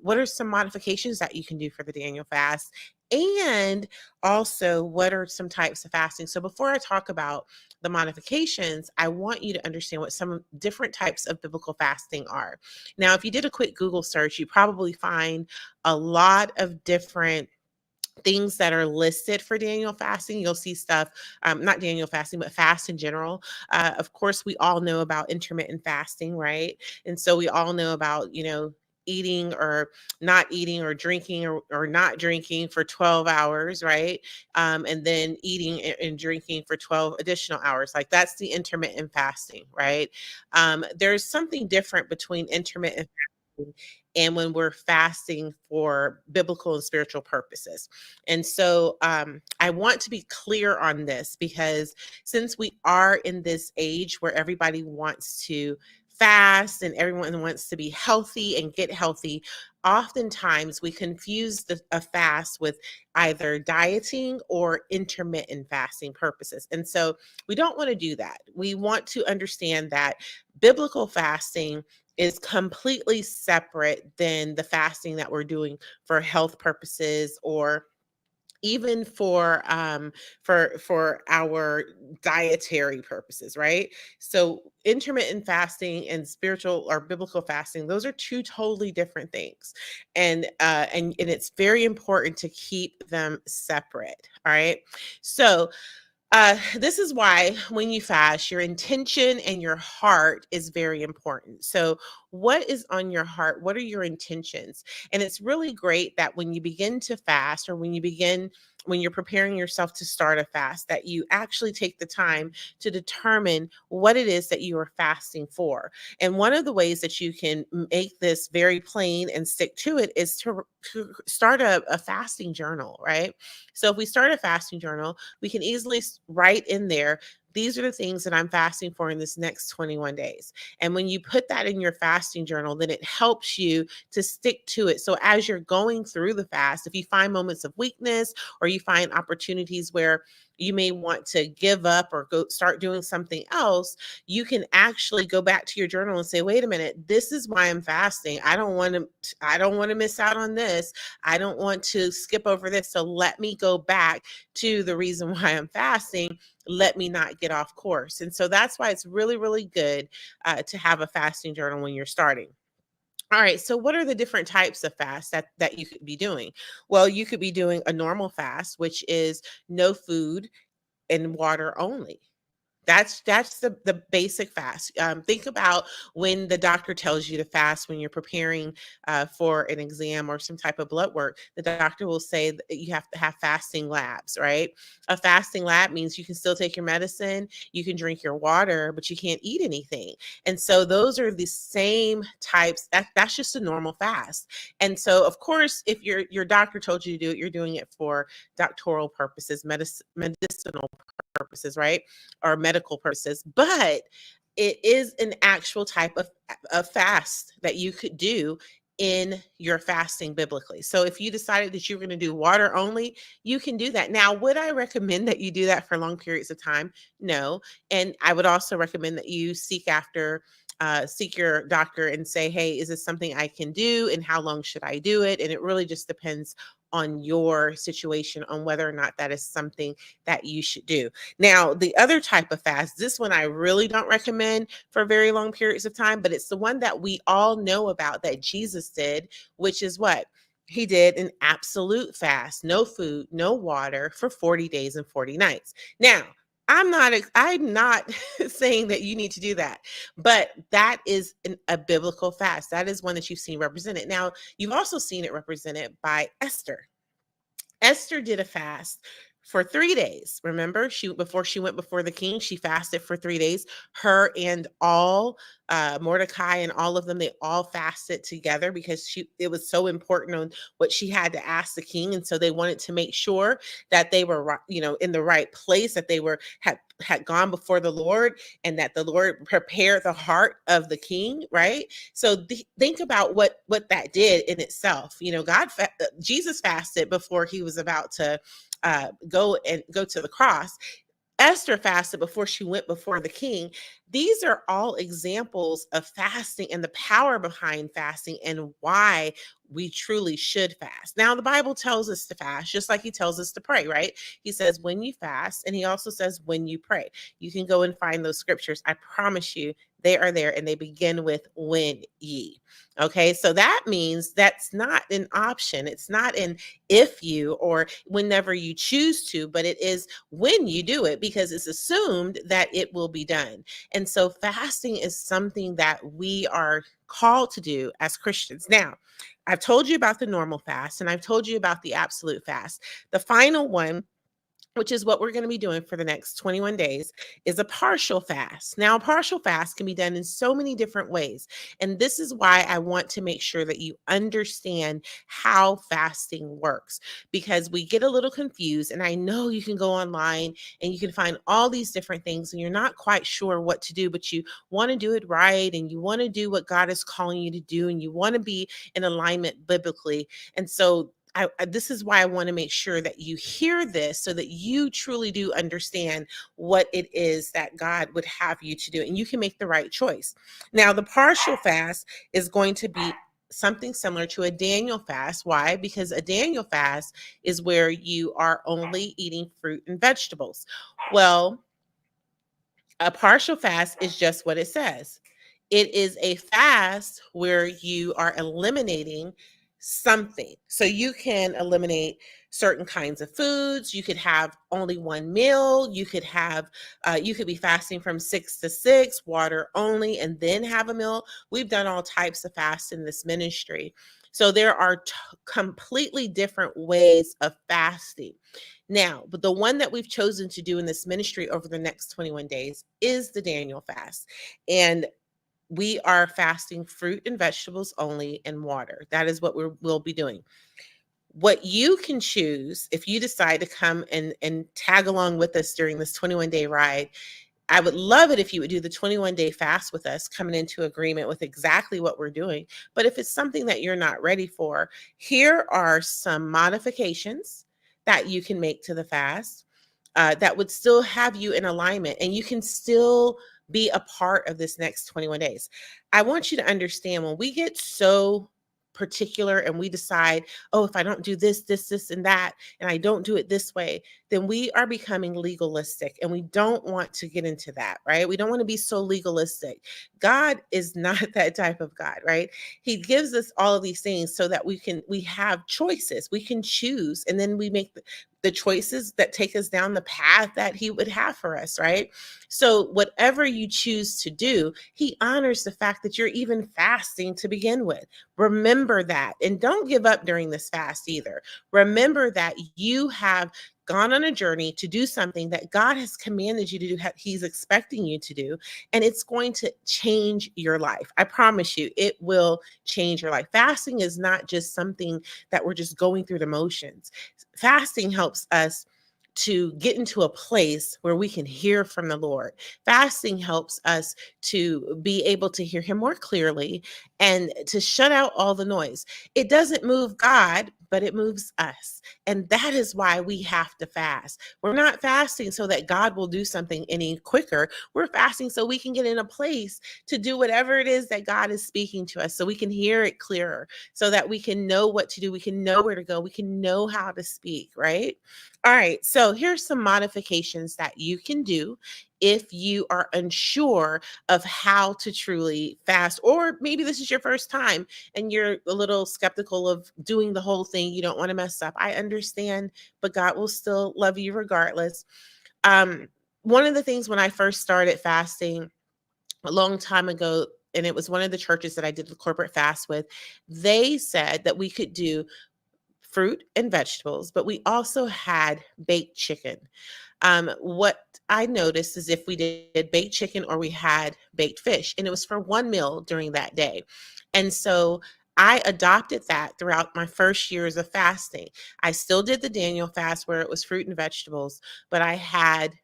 what are some modifications that you can do for the Daniel fast? And also, what are some types of fasting? So before I talk about the modifications, I want you to understand what some different types of biblical fasting are. Now, if you did a quick Google search, you probably find a lot of different things that are listed for Daniel fasting. You'll see stuff, not Daniel fasting, but fast in general. Of course, we all know about intermittent fasting, right? And so we all know about, eating or not eating or drinking or not drinking for 12 hours, right? And then eating and drinking for 12 additional hours. Like that's the intermittent fasting, right? There's something different between intermittent fasting and when we're fasting for biblical and spiritual purposes. And so I want to be clear on this because since we are in this age where everybody wants to fast and everyone wants to be healthy and get healthy, oftentimes we confuse a fast with either dieting or intermittent fasting purposes. And so we don't want to do that. We want to understand that biblical fasting is completely separate than the fasting that we're doing for health purposes or even for our dietary purposes, right? So intermittent fasting and spiritual or biblical fasting, those are two totally different things. And it's very important to keep them separate. All right. So this is why when you fast, your intention and your heart is very important. So, what is on your heart? What are your intentions? And it's really great that when you begin to fast or when you're preparing yourself to start a fast, that you actually take the time to determine what it is that you are fasting for. And one of the ways that you can make this very plain and stick to it is to start a fasting journal, right? So, if we start a fasting journal, we can easily write in there, these are the things that I'm fasting for in this next 21 days. And when you put that in your fasting journal, then it helps you to stick to it. So as you're going through the fast, if you find moments of weakness or you find opportunities where you may want to give up or go start doing something else, you can actually go back to your journal and say, wait a minute, this is why I'm fasting. I don't want to miss out on this. I don't want to skip over this. So let me go back to the reason why I'm fasting. Let me not get off course. And so that's why it's really, really good to have a fasting journal when you're starting. All right. So what are the different types of fast that you could be doing? Well, you could be doing a normal fast, which is no food and water only. That's the basic fast. Think about when the doctor tells you to fast when you're preparing for an exam or some type of blood work. The doctor will say that you have to have fasting labs, right? A fasting lab means you can still take your medicine, you can drink your water, but you can't eat anything. And so those are the same types. That's just a normal fast. And so, of course, if your doctor told you to do it, you're doing it for doctoral purposes, medicinal purposes, right? Or medical purposes, but it is an actual type of fast that you could do in your fasting biblically. So if you decided that you're going to do water only, you can do that. Now, would I recommend that you do that for long periods of time? No. And I would also recommend that you seek your doctor and say, hey, is this something I can do? And how long should I do it? And it really just depends on your situation on whether or not that is something that you should do. Now, the other type of fast, this one I really don't recommend for very long periods of time, but it's the one that we all know about that Jesus did, which is what? He did an absolute fast, no food, no water for 40 days and 40 nights. Now, I'm not saying that you need to do that, but that is a biblical fast. That is one that you've seen represented. Now, you've also seen it represented by Esther. Esther did a fast for 3 days. Remember, before she went before the king, she fasted for 3 days. Her and all Mordecai and all of them, they all fasted together because it was so important on what she had to ask the king, and so they wanted to make sure that they were, in the right place, that they had gone before the Lord, and that the Lord prepared the heart of the king, right? So think about what that did in itself. Jesus fasted before he was about to go to the cross. Esther fasted before she went before the king. These are all examples of fasting and the power behind fasting and why we truly should fast. Now, the Bible tells us to fast, just like he tells us to pray, right? He says, when you fast, and he also says, when you pray. You can go and find those scriptures. I promise you, they are there, and they begin with when ye. Okay, so that means that's not an option. It's not an if you or whenever you choose to, but it is when you do it, because it's assumed that it will be done. And so fasting is something that we are called to do as Christians. Now, I've told you about the normal fast and I've told you about the absolute fast. The final one, which is what we're going to be doing for the next 21 days, is a partial fast. Now, a partial fast can be done in so many different ways. And this is why I want to make sure that you understand how fasting works, because we get a little confused. And I know you can go online and you can find all these different things and you're not quite sure what to do, but you want to do it right and you want to do what God is calling you to do and you want to be in alignment biblically. And so this is why I want to make sure that you hear this so that you truly do understand what it is that God would have you to do and you can make the right choice. Now, the partial fast is going to be something similar to a Daniel fast. Why? Because a Daniel fast is where you are only eating fruit and vegetables. Well, a partial fast is just what it says. It is a fast where you are eliminating something. So you can eliminate certain kinds of foods. You could have only one meal. You could be fasting from 6 to 6, water only, and then have a meal. We've done all types of fasts in this ministry. So there are completely different ways of fasting. Now, but the one that we've chosen to do in this ministry over the next 21 days is the Daniel fast. And we are fasting fruit and vegetables only and water. That is what we'll be doing. What you can choose if you decide to come and tag along with us during this 21-day ride. I would love it if you would do the 21-day fast with us, coming into agreement with exactly what we're doing. But if it's something that you're not ready for, here are some modifications that you can make to the fast that would still have you in alignment and you can still be a part of this next 21 days. I want you to understand when we get so particular and we decide, oh, if I don't do this, and that, and I don't do it this way, then we are becoming legalistic and we don't want to get into that, right? We don't want to be so legalistic. God is not that type of God, right? He gives us all of these things so that we have choices. We can choose and then we make the choices that take us down the path that he would have for us, right? So whatever you choose to do, he honors the fact that you're even fasting to begin with. Remember that. And don't give up during this fast either. Remember that you have gone on a journey to do something that God has commanded you to do, he's expecting you to do, and it's going to change your life. I promise you, it will change your life. Fasting is not just something that we're just going through the motions. Fasting helps us to get into a place where we can hear from the Lord. Fasting helps us to be able to hear him more clearly and to shut out all the noise. It doesn't move God, but it moves us. And that is why we have to fast. We're not fasting so that God will do something any quicker. We're fasting so we can get in a place to do whatever it is that God is speaking to us, so we can hear it clearer, so that we can know what to do. We can know where to go. We can know how to speak, right? All right, so here's some modifications that you can do if you are unsure of how to truly fast, or maybe this is your first time and you're a little skeptical of doing the whole thing. You don't want to mess up. I understand, but God will still love you regardless. One of the things when I first started fasting a long time ago, and it was one of the churches that I did the corporate fast with, they said that we could do fruit and vegetables, but we also had baked chicken. What I noticed is if we did baked chicken or we had baked fish, and it was for one meal during that day. And so I adopted that throughout my first years of fasting. I still did the Daniel fast where it was fruit and vegetables, but I had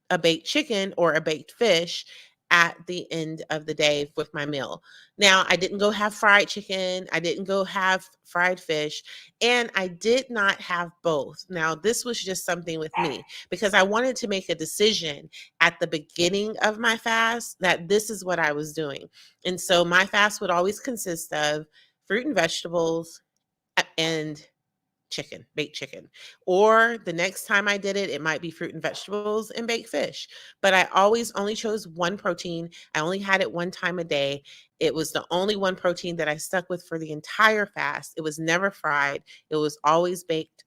a baked chicken or a baked fish at the end of the day with my meal. Now, I didn't go have fried chicken, I didn't go have fried fish, and I did not have both. Now, this was just something with me because I wanted to make a decision at the beginning of my fast that this is what I was doing. And so my fast would always consist of fruit and vegetables and chicken, baked chicken. Or the next time I did it, it might be fruit and vegetables and baked fish. But I always only chose one protein. I only had it one time a day. It was the only one protein that I stuck with for the entire fast. It was never fried, it was always baked.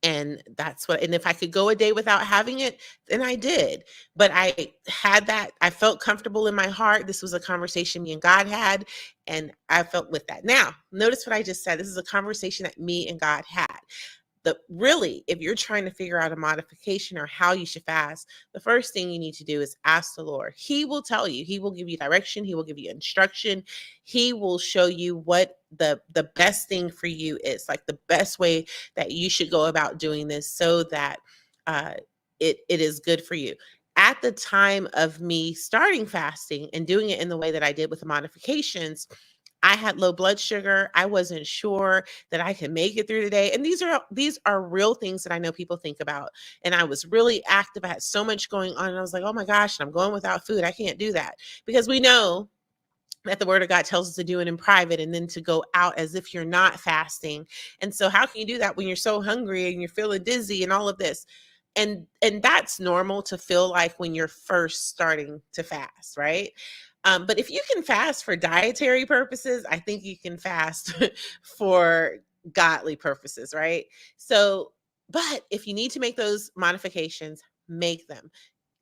And that's what, and if I could go a day without having it, then I did. But I had that, I felt comfortable in my heart. This was a conversation me and God had, and I felt with that. Now, notice what I just said. This is a conversation that me and God had. Really, if you're trying to figure out a modification or how you should fast, the first thing you need to do is ask the Lord. He will tell you, he will give you direction, he will give you instruction, he will show you what the best thing for you is, like the best way that you should go about doing this so that uh, it is good for you. At the time of me starting fasting and doing it in the way that I did with the modifications, I had low blood sugar. I wasn't sure that I could make it through the day. And these are real things that I know people think about. And I was really active. I had so much going on. And I was like, oh my gosh, I'm going without food. I can't do that. Because we know that the word of God tells us to do it in private and then to go out as if you're not fasting. And so how can you do that when you're so hungry and you're feeling dizzy and all of this? And that's normal to feel like when you're first starting to fast, right? But if you can fast for dietary purposes, I think you can fast for godly purposes, right? So, but if you need to make those modifications, make them.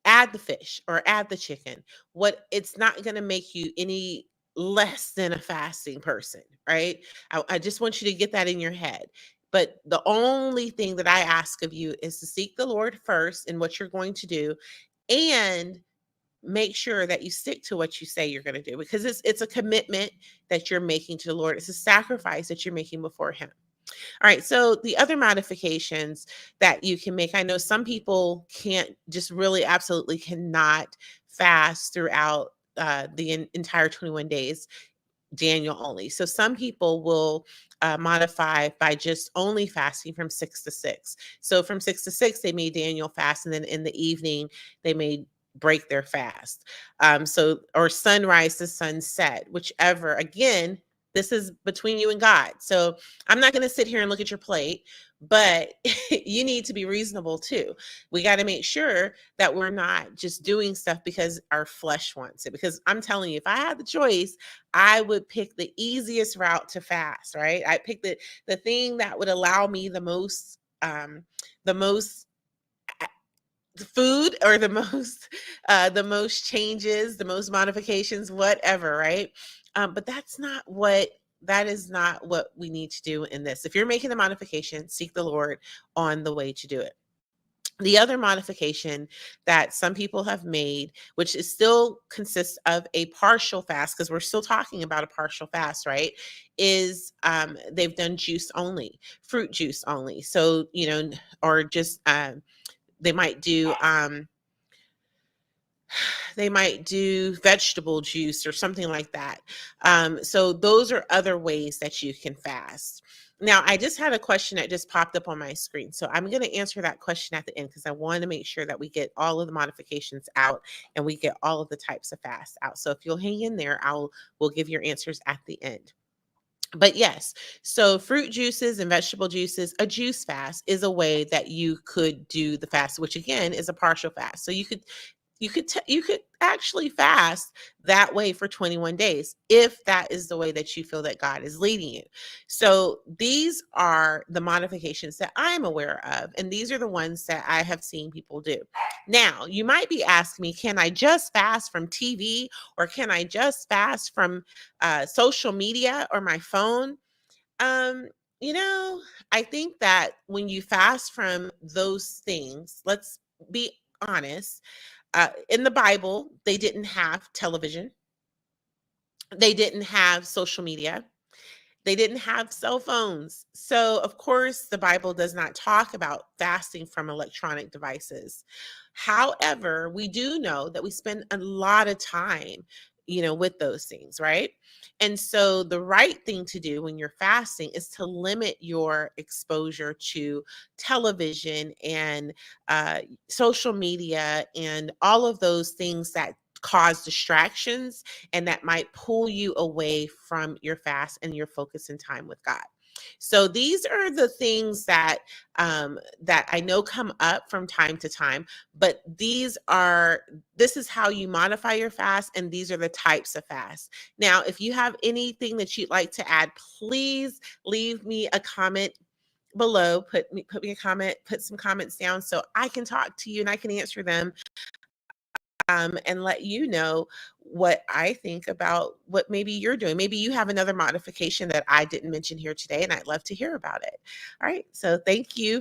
Add the fish or add the chicken. What It's not going to make you any less than a fasting person, right? I just want you to get that in your head. But the only thing that I ask of you is to seek the Lord first in what you're going to do, and make sure that you stick to what you say you're going to do, because it's a commitment that you're making to the Lord. It's a sacrifice that you're making before him. All right. So the other modifications that you can make, I know some people can't, just really absolutely cannot fast throughout the entire 21 days, Daniel only. So some people will modify by just only fasting from 6 to 6. So from 6 to 6, they may Daniel fast, and then in the evening, they may break their fast. Or sunrise to sunset, whichever. Again, this is between you and God. So I'm not going to sit here and look at your plate, but you need to be reasonable too. We got to make sure that we're not just doing stuff because our flesh wants it. Because I'm telling you, if I had the choice, I would pick the easiest route to fast, right? I pick the thing that would allow me the most food, or the most changes, the most modifications, whatever, right? But that is not what we need to do in this. If you're making a modification, seek the Lord on the way to do it. The other modification that some people have made, which is still consists of a partial fast, because we're still talking about a partial fast, right? Is they've done juice only, fruit juice only. So, or just they might do vegetable juice or something like that. So those are other ways that you can fast. Now, I just had a question that just popped up on my screen. So I'm going to answer that question at the end, because I want to make sure that we get all of the modifications out and we get all of the types of fast out. So if you'll hang in there, we'll give your answers at the end. But yes, so fruit juices and vegetable juices, a juice fast is a way that you could do the fast, which again is a partial fast. So you could actually fast that way for 21 days if that is the way that you feel that God is leading you. So these are the modifications that I'm aware of, and these are the ones that I have seen people do. Now, you might be asking me, can I just fast from TV, or can I just fast from social media or my phone? Um, you know, I think that when you fast from those things, let's be honest, in the Bible, they didn't have television, they didn't have social media, they didn't have cell phones. So, of course, the Bible does not talk about fasting from electronic devices. However, we do know that we spend a lot of time, with those things, right? And so the right thing to do when you're fasting is to limit your exposure to television and social media and all of those things that cause distractions and that might pull you away from your fast and your focus and time with God. So these are the things that I know come up from time to time, but this is how you modify your fast, and these are the types of fast. Now, if you have anything that you'd like to add, please leave me a comment below. Put me a comment, put some comments down so I can talk to you and I can answer them, and let you know what I think about what maybe you're doing. Maybe you have another modification that I didn't mention here today, and I'd love to hear about it. All right. So thank you